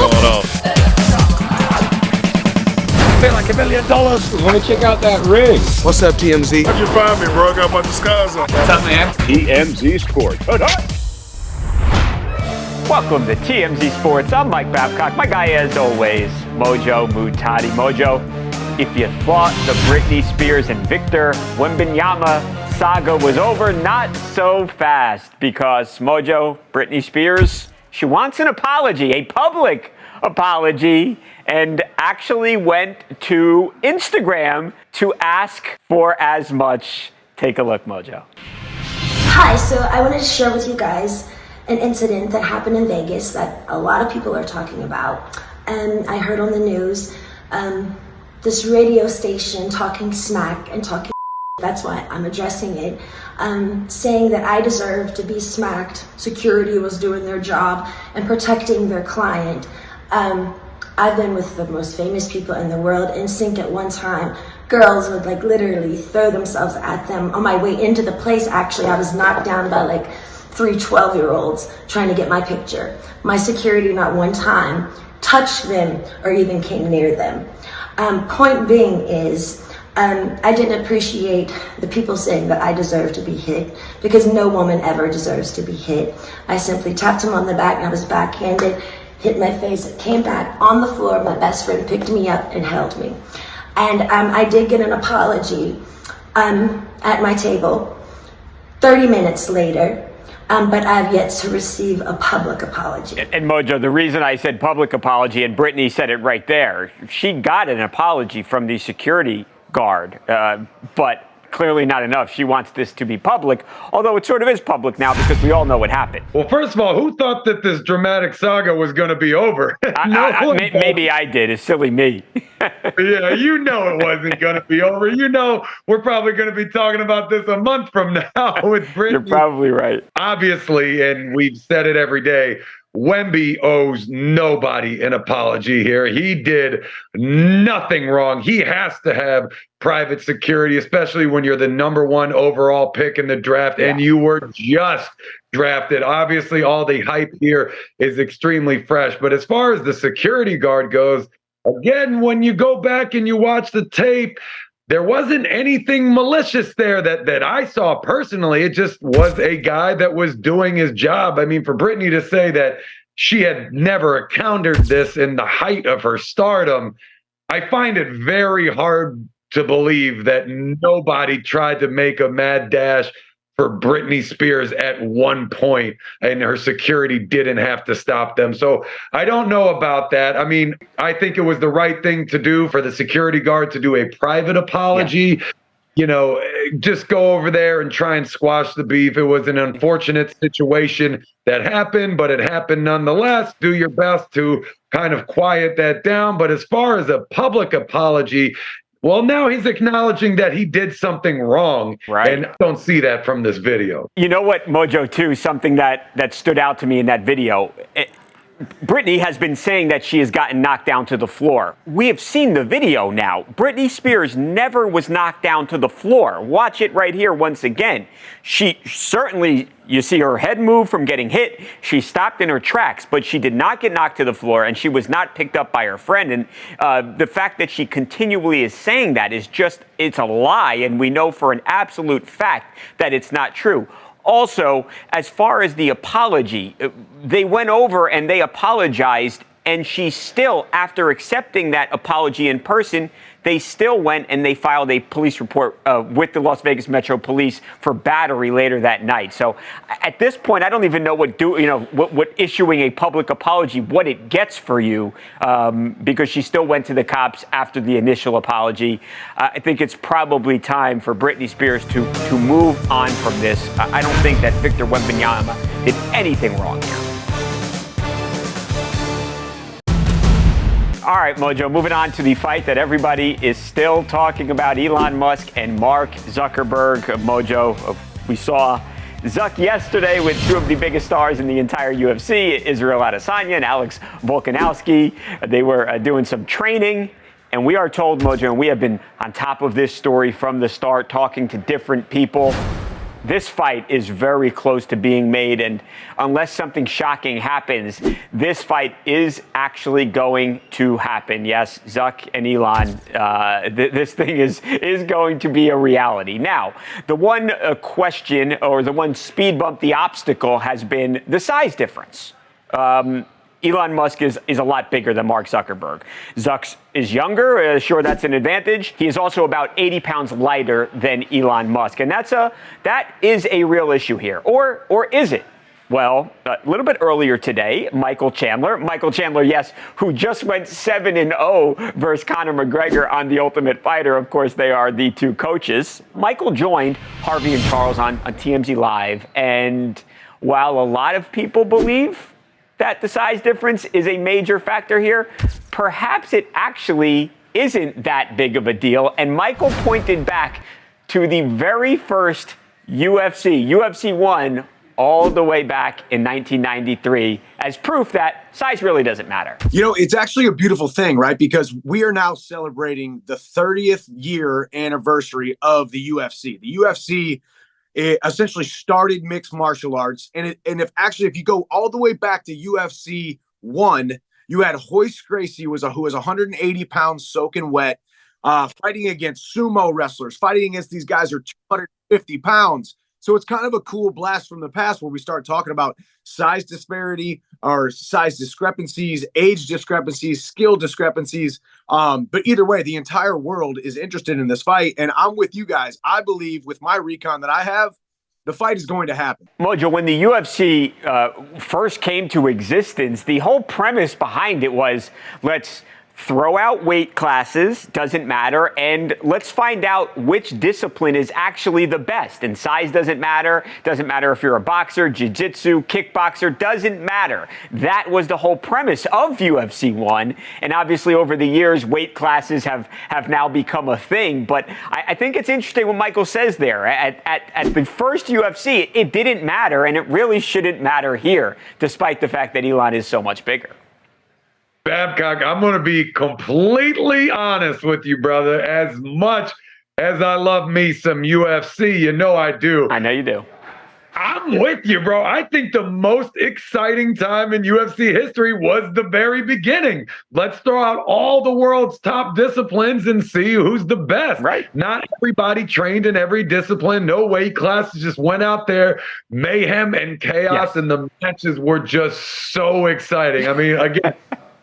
going on. Pay like $1 million. Want to check out that ring? What's up, TMZ? How'd you find me, bro? I got my disguise on. What's up, man? TMZ Sports. Welcome to TMZ Sports. I'm Mike Babcock. My guy, as always, Mojo Mutati. Mojo, if you thought the Britney Spears and Victor Wembanyama saga was over, not so fast, because Mojo, Britney Spears, she wants an apology, a public apology, and actually went to Instagram to ask for as much. Take a look, Mojo. Hi, so I wanted to share with you guys an incident that happened in Vegas that a lot of people are talking about. And I heard on the news this radio station talking smack and talking, that's why I'm addressing it, saying that I deserve to be smacked. Security was doing their job and protecting their client. I've been with the most famous people in the world. In sync at one time, girls would like literally throw themselves at them. On my way into the place, actually, I was knocked down by like 3 12-year-olds trying to get my picture. My security not one time touched them or even came near them. Point being is, I didn't appreciate the people saying that I deserve to be hit, because no woman ever deserves to be hit. I simply tapped him on the back and I was backhanded, hit my face, came back on the floor. My best friend picked me up and held me. And I did get an apology at my table 30 minutes later. But I've yet to receive a public apology. And Mojo, the reason I said public apology, and Britney said it right there, she got an apology from the security guard, but clearly not enough. She wants this to be public, although it sort of is public now because we all know what happened. Well, first of all, who thought that this dramatic saga was going to be over? Maybe I did. It's silly me. Yeah, you know it wasn't going to be over. You know we're probably going to be talking about this a month from now with Britney. You're probably right. Obviously, and we've said it every day, Wemby owes nobody an apology here. He did nothing wrong. He has to have private security, especially when you're the #1 overall pick in the draft and you were just drafted. Obviously, all the hype here is extremely fresh. But as far as the security guard goes, again, when you go back and you watch the tape, there wasn't anything malicious there that I saw personally. It just was a guy that was doing his job. I mean, for Britney to say that she had never encountered this in the height of her stardom, I find it very hard to believe that nobody tried to make a mad dash for Britney Spears at one point, and her security didn't have to stop them. So I don't know about that. I mean, I think it was the right thing to do for the security guard to do a private apology. Yeah. You know, just go over there and try and squash the beef. It was an unfortunate situation that happened, but it happened nonetheless. Do your best to kind of quiet that down. But as far as a public apology, well, now he's acknowledging that he did something wrong, right? And I don't see that from this video. You know what, Mojo, too, something that stood out to me in that video, Britney has been saying that she has gotten knocked down to the floor. We have seen the video now. Britney Spears never was knocked down to the floor. Watch it right here once again. She certainly, you see her head move from getting hit. She stopped in her tracks, but she did not get knocked to the floor, and she was not picked up by her friend. And the fact that she continually is saying that is just, it's a lie, and we know for an absolute fact that it's not true. Also, as far as the apology, they went over and they apologized, and she still, after accepting that apology in person, they still went and they filed a police report with the Las Vegas Metro Police for battery later that night. So at this point, I don't even know what issuing a public apology, what it gets for you, because she still went to the cops after the initial apology. I think it's probably time for Britney Spears to move on from this. I don't think that Victor Wembanyama did anything wrong here. All right, Mojo, moving on to the fight that everybody is still talking about, Elon Musk and Mark Zuckerberg. Mojo, we saw Zuck yesterday with two of the biggest stars in the entire UFC, Israel Adesanya and Alex Volkanovski. They were doing some training. And we are told, Mojo, and we have been on top of this story from the start, talking to different people. this fight is very close to being made, and unless something shocking happens, this fight is actually going to happen. Yes, Zuck and Elon, this thing is going to be a reality. Now, the one question, or the one speed bump, the obstacle, has been the size difference. Elon Musk is a lot bigger than Mark Zuckerberg. Zuck is younger. Sure, that's an advantage. He is also about 80 pounds lighter than Elon Musk. And that is a real issue here. Or is it? Well, a little bit earlier today, Michael Chandler, yes, who just went 7-0 versus Conor McGregor on The Ultimate Fighter. Of course, they are the two coaches. Michael joined Harvey and Charles on TMZ Live. And while a lot of people believe that the size difference is a major factor here, perhaps it actually isn't that big of a deal. And Michael pointed back to the very first UFC 1, all the way back in 1993, as proof that size really doesn't matter. You know, it's actually a beautiful thing, right? Because we are now celebrating the 30th year anniversary of the UFC. The UFC, it essentially started mixed martial arts. And if you go all the way back to UFC 1, you had Royce Gracie, who was 180 pounds soaking wet, fighting against sumo wrestlers, fighting against these guys who are 250 pounds. So it's kind of a cool blast from the past where we start talking about size disparity or size discrepancies, age discrepancies, skill discrepancies. But either way, the entire world is interested in this fight. And I'm with you guys. I believe with my recon that I have, the fight is going to happen. Mojo, when the UFC first came to existence, the whole premise behind it was, let's throw out weight classes, doesn't matter, and let's find out which discipline is actually the best. And size doesn't matter if you're a boxer, jiu-jitsu, kickboxer, doesn't matter. That was the whole premise of UFC 1, and obviously over the years, weight classes have now become a thing. But I think it's interesting what Michael says there. At the first UFC, it didn't matter, and it really shouldn't matter here, despite the fact that Elon is so much bigger. Babcock, I'm going to be completely honest with you, brother. As much as I love me some UFC, you know I do. I know you do. I'm with you, bro. I think the most exciting time in UFC history was the very beginning. Let's throw out all the world's top disciplines and see who's the best. Right. Not everybody trained in every discipline. No weight classes. Just went out there, mayhem and chaos, yes. And the matches were just so exciting. I mean, again,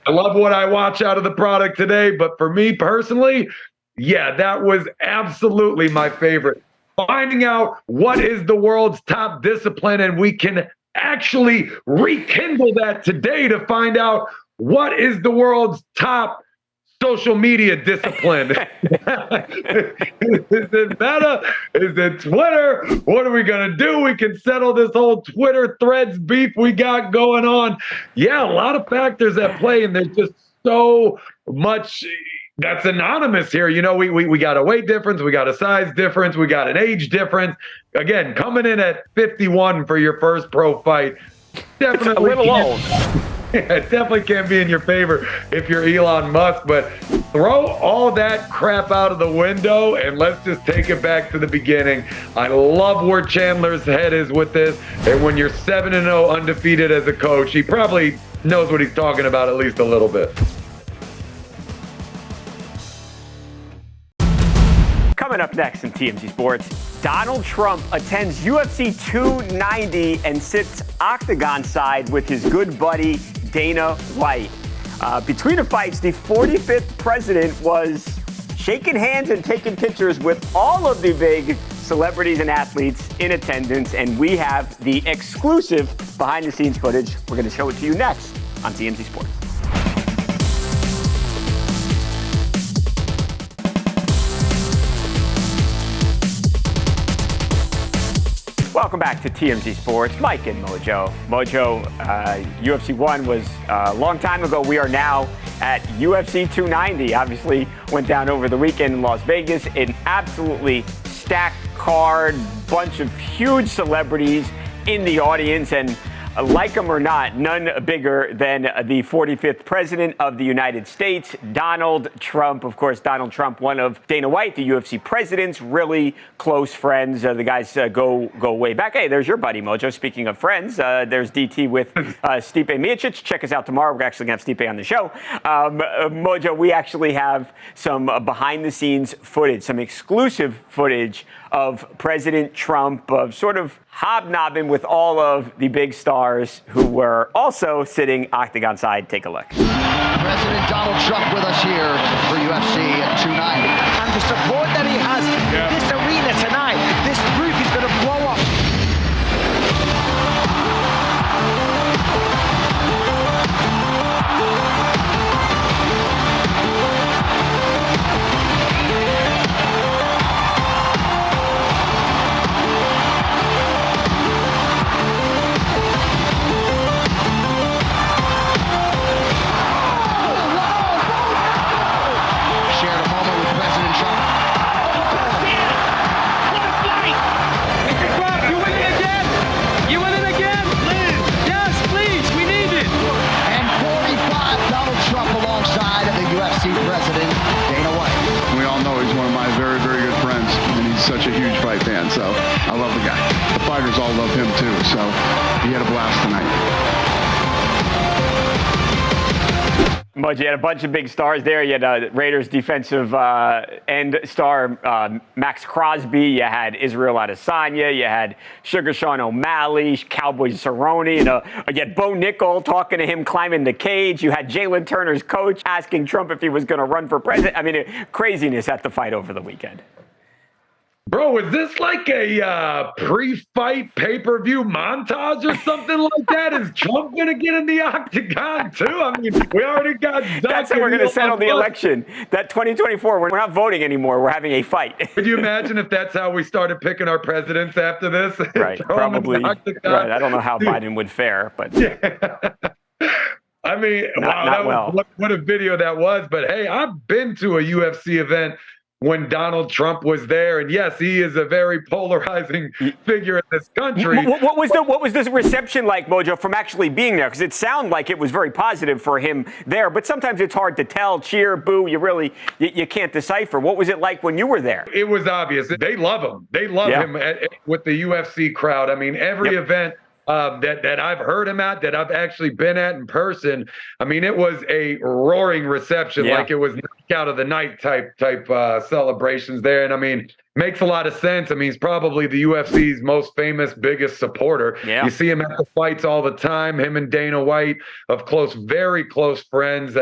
I love what I watch out of the product today, but for me personally, yeah, that was absolutely my favorite. Finding out what is the world's top discipline, and we can actually rekindle that today to find out what is the world's top social media discipline. Is it Meta? Is it Twitter? What are we going to do? We can settle this whole Twitter Threads beef we got going on. Yeah, a lot of factors at play, and there's just so much that's anonymous here. You know, we got a weight difference, we got a size difference, we got an age difference. Again, coming in at 51 for your first pro fight, definitely it's a little old. It definitely can't be in your favor if you're Elon Musk, but throw all that crap out of the window and let's just take it back to the beginning. I love where Chandler's head is with this, and when you're 7-0 undefeated as a coach, he probably knows what he's talking about at least a little bit. Coming up next in TMZ Sports, Donald Trump attends UFC 290 and sits octagon side with his good buddy Dana White. Between the fights, the 45th president was shaking hands and taking pictures with all of the big celebrities and athletes in attendance, and we have the exclusive behind-the-scenes footage. We're going to show it to you next on TMZ Sports. Welcome back to TMZ Sports. Mike and Mojo. Mojo, UFC 1 was a long time ago. We are now at UFC 290. Obviously, went down over the weekend in Las Vegas. An absolutely stacked card, bunch of huge celebrities in the audience, and like him or not, none bigger than the 45th president of the United States, Donald Trump. Of course, Donald Trump, one of Dana White, the UFC president's really close friends. The guys go way back. Hey, there's your buddy, Mojo. Speaking of friends, there's DT with Stipe Miocic. Check us out tomorrow. We're actually going to have Stipe on the show. Mojo, we actually have some behind-the-scenes footage, some exclusive footage of President Trump sort of hobnobbing with all of the big stars who were also sitting octagon side. Take a look. President Donald Trump with us here for UFC 290. And the support that he has, this arena tonight, this roof is going to blow up. President Dana White. We all know he's one of my very, very good friends, and he's such a huge fight fan, so I love the guy. The fighters all love him too, so he had a blast tonight. But you had a bunch of big stars there. You had Raiders defensive end star Max Crosby. You had Israel Adesanya. You had Sugar Sean O'Malley, Cowboy Cerrone. You had Bo Nickel talking to him climbing the cage. You had Jalen Turner's coach asking Trump if he was going to run for president. I mean, craziness at the fight over the weekend. Bro, is this like a pre-fight pay-per-view montage or something like that? Is Trump going to get in the octagon too? I mean, we already got Zuck. That's how we're going to settle the election. That 2024, we're not voting anymore. We're having a fight. Could you imagine if that's how we started picking our presidents after this? Right, probably. Right. I don't know how Biden would fare, but... Yeah. I mean, what a video that was. But hey, I've been to a UFC event when Donald Trump was there, and yes, he is a very polarizing figure in this country. What was this reception like, Mojo, from actually being there? Because it sounded like it was very positive for him there, but sometimes it's hard to tell. Cheer, boo, you can't decipher. What was it like when you were there? It was obvious. They love him. They love him with the UFC crowd. I mean, every event that I've heard him at, that I've actually been at in person, I mean, it was a roaring reception, like it was out of the night type celebrations there. And I mean, makes a lot of sense. I mean, he's probably the UFC's most famous, biggest supporter. Yeah. You see him at the fights all the time. Him and Dana White, very close friends.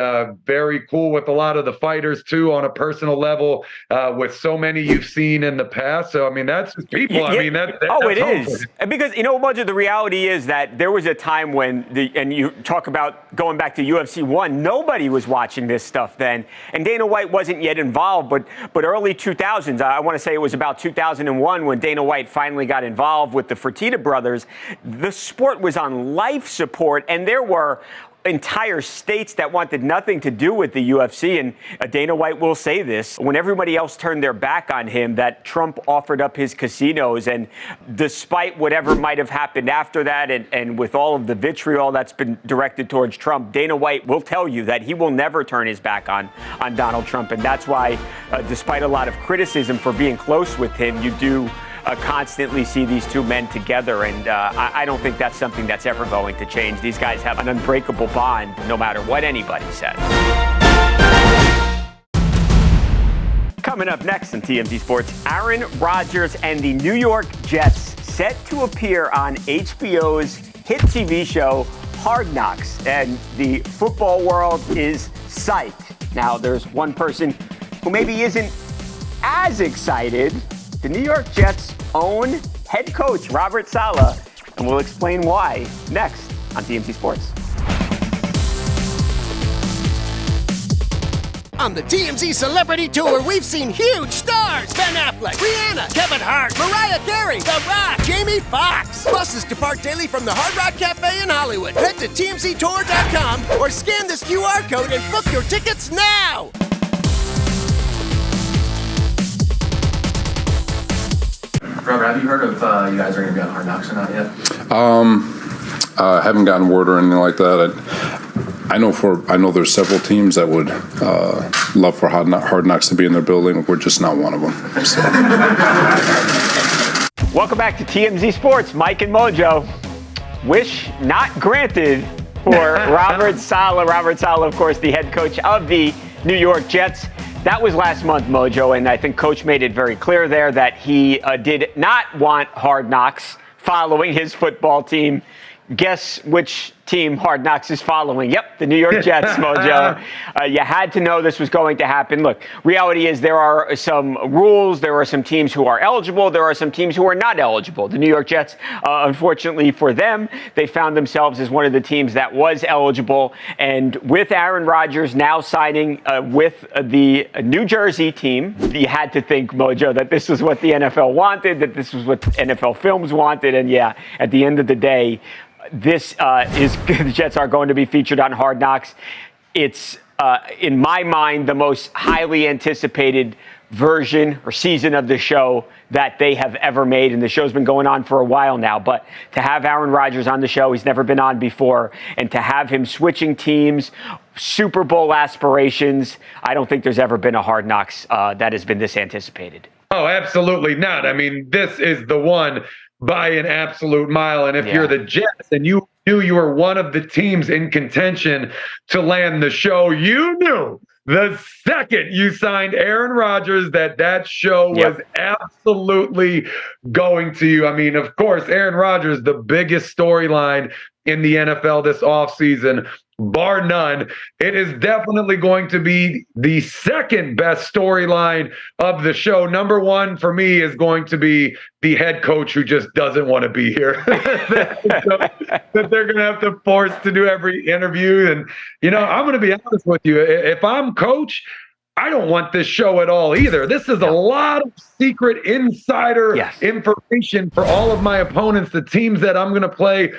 Very cool with a lot of the fighters too, on a personal level. With so many you've seen in the past. So I mean, that's his people. I mean, that's it is. Because Mojo, the reality is that there was a time when and you talk about going back to UFC 1, nobody was watching this stuff then, and Dana White wasn't yet involved. But early 2000s, I want to say it was about 2001 when Dana White finally got involved with the Fertitta brothers. The sport was on life support, and there were entire states that wanted nothing to do with the UFC. And Dana White will say this, when everybody else turned their back on him, that Trump offered up his casinos. And despite whatever might have happened after that, and with all of the vitriol that's been directed towards Trump, Dana White will tell you that he will never turn his back on Donald Trump. And that's why, despite a lot of criticism for being close with him, you do constantly see these two men together, and I don't think that's something that's ever going to change. These guys have an unbreakable bond, no matter what anybody says. Coming up next on TMZ Sports, Aaron Rodgers and the New York Jets set to appear on HBO's hit TV show Hard Knocks, and the football world is psyched. Now, there's one person who maybe isn't as excited. The New York Jets' own head coach, Robert Saleh, and we'll explain why next on TMZ Sports. On the TMZ Celebrity Tour, we've seen huge stars. Ben Affleck, Rihanna, Kevin Hart, Mariah Carey, The Rock, Jamie Foxx. Buses depart daily from the Hard Rock Cafe in Hollywood. Head to TMZTour.com or scan this QR code and book your tickets now. Robert, have you heard of you guys are going to be on Hard Knocks or not yet? Haven't gotten word or anything like that. I know there's several teams that would love for Hard Knocks to be in their building. We're just not one of them. So. Welcome back to TMZ Sports. Mike and Mojo. Wish not granted for Robert Saleh. Robert Saleh, of course, the head coach of the New York Jets. That was last month, Mojo, and I think Coach made it very clear there that he did not want Hard Knocks following his football team. Guess which team Hard Knocks is following? Yep, the New York Jets, Mojo. You had to know this was going to happen. Look, reality is there are some rules. There are some teams who are eligible. There are some teams who are not eligible. The New York Jets, unfortunately for them, they found themselves as one of the teams that was eligible. And with Aaron Rodgers now signing with the New Jersey team, you had to think, Mojo, that this was what the NFL wanted, that this was what NFL Films wanted. And yeah, at the end of the day, this is the Jets are going to be featured on Hard Knocks. It's, in my mind, the most highly anticipated version or season of the show that they have ever made. And the show's been going on for a while now. But to have Aaron Rodgers on the show, he's never been on before, and to have him switching teams, Super Bowl aspirations, I don't think there's ever been a Hard Knocks that has been this anticipated. Oh, absolutely not. I mean, this is the one by an absolute mile. And if you're the Jets and you knew you were one of the teams in contention to land the show, you knew the second you signed Aaron Rodgers that show was absolutely going to you. I mean, of course, Aaron Rodgers, the biggest storyline in the NFL this offseason, bar none. It is definitely going to be the second best storyline of the show. Number one for me is going to be the head coach who just doesn't want to be here. that they're going to have to force to do every interview. And, you know, I'm going to be honest with you. If I'm coach, I don't want this show at all either. This is a lot of secret insider information for all of my opponents, the teams that I'm going to play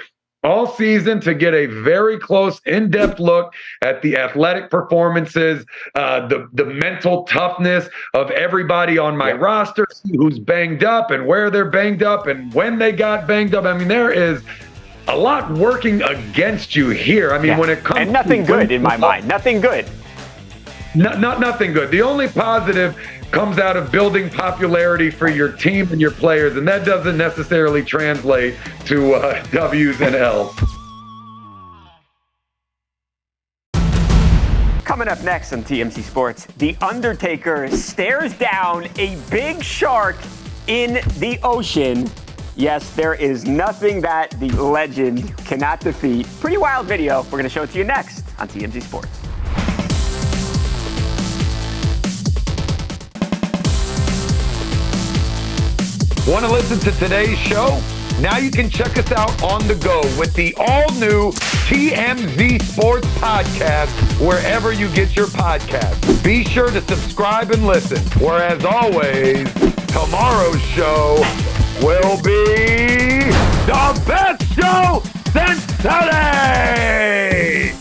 all season, to get a very close, in-depth look at the athletic performances, the mental toughness of everybody on my roster, see who's banged up and where they're banged up and when they got banged up. I mean, there is a lot working against you here. I mean, when it comes and nothing good in my mind. Nothing good. Nothing good. The only positive comes out of building popularity for your team and your players, and that doesn't necessarily translate to W's and L's. Coming up next on TMZ Sports, the Undertaker stares down a big shark in the ocean. Yes, there is nothing that the legend cannot defeat. Pretty wild video. We're going to show it to you next on TMZ Sports. Want to listen to today's show? Now you can check us out on the go with the all-new TMZ Sports Podcast wherever you get your podcasts. Be sure to subscribe and listen. Where, as always, tomorrow's show will be the best show since today!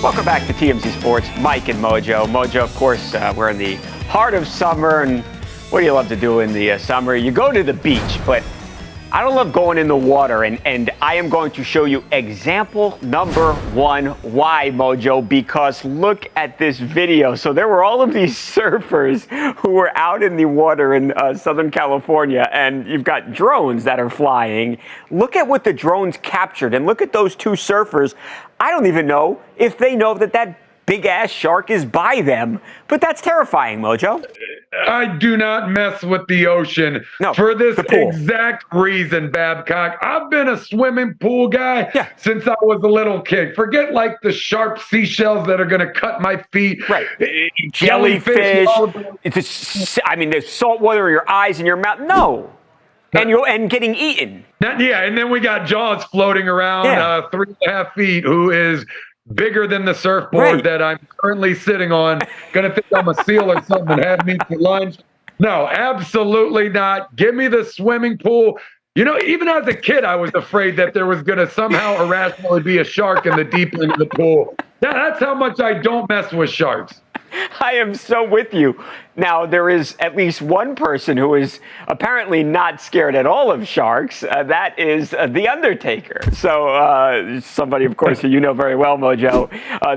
Welcome back to TMZ Sports. Mike and Mojo. Mojo, of course, we're in the heart of summer, and what do you love to do in the summer? You go to the beach, but I don't love going in the water, and I am going to show you example number one why, Mojo, because look at this video. So there were all of these surfers who were out in the water in Southern California, and you've got drones that are flying. Look at what the drones captured, and look at those two surfers. I don't even know if they know that big-ass shark is by them, but that's terrifying, Mojo. I do not mess with the ocean for this exact reason, Babcock. I've been a swimming pool guy since I was a little kid. Forget like the sharp seashells that are going to cut my feet. Right. Jellyfish. There's salt water in your eyes and your mouth. No. And getting eaten. And then we got Jaws floating around 3.5 feet, who is bigger than the surfboard that I'm currently sitting on. Gonna think I'm a seal or something and have me for lunch. No, absolutely not. Give me the swimming pool. You know, even as a kid, I was afraid that there was gonna somehow irrationally be a shark in the deep end of the pool. That's how much I don't mess with sharks. I am so with you. Now, there is at least one person who is apparently not scared at all of sharks. That is The Undertaker. So somebody, of course, who you know very well, Mojo.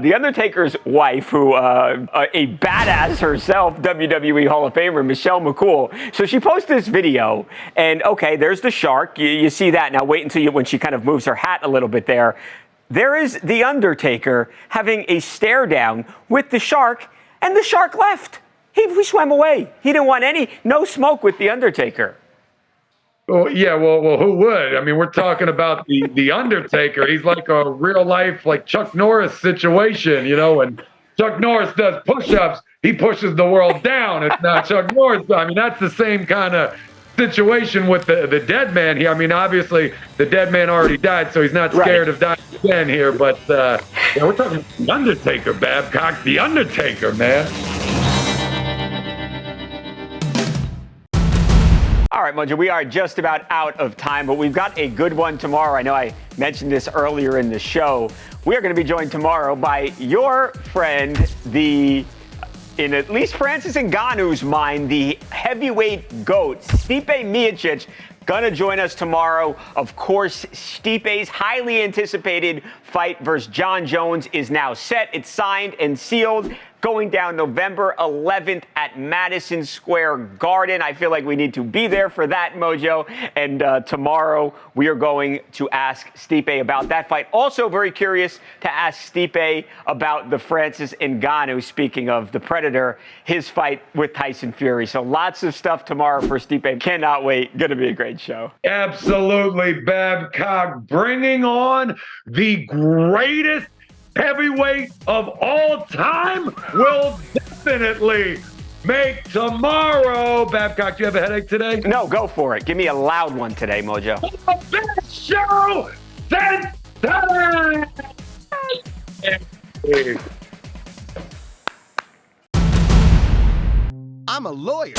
The Undertaker's wife, who a badass herself, WWE Hall of Famer, Michelle McCool. So she posted this video, and okay, there's the shark. You see that. Now wait until when she kind of moves her hat a little bit there. There is The Undertaker having a stare down with the shark, and the shark left. He swam away. He didn't want no smoke with The Undertaker. Oh, yeah, well, who would? I mean, we're talking about the Undertaker. He's like a real life, like Chuck Norris situation, you know, when Chuck Norris does push-ups, he pushes the world down. It's not Chuck Norris. I mean, that's the same kind of situation with the dead man here. I mean, obviously, the dead man already died, so he's not scared of dying again here. But yeah, we're talking The Undertaker, Babcock. The Undertaker, man. All right, Mojo, we are just about out of time, but we've got a good one tomorrow. I know I mentioned this earlier in the show. We are going to be joined tomorrow by your friend, in at least Francis Ngannou's mind, the heavyweight GOAT, Stipe Miocic, gonna join us tomorrow. Of course, Stipe's highly anticipated fight versus John Jones is now set. It's signed and sealed. Going down November 11th at Madison Square Garden. I feel like we need to be there for that, Mojo. And tomorrow we are going to ask Stipe about that fight. Also very curious to ask Stipe about the Francis Ngannou, speaking of the Predator, his fight with Tyson Fury. So lots of stuff tomorrow for Stipe. Cannot wait. Going to be a great show. Absolutely, Babcock. Bringing on the greatest heavyweight of all time will definitely make tomorrow. Babcock, do you have a headache today? No, go for it. Give me a loud one today, Mojo. The best show since time. I'm a lawyer.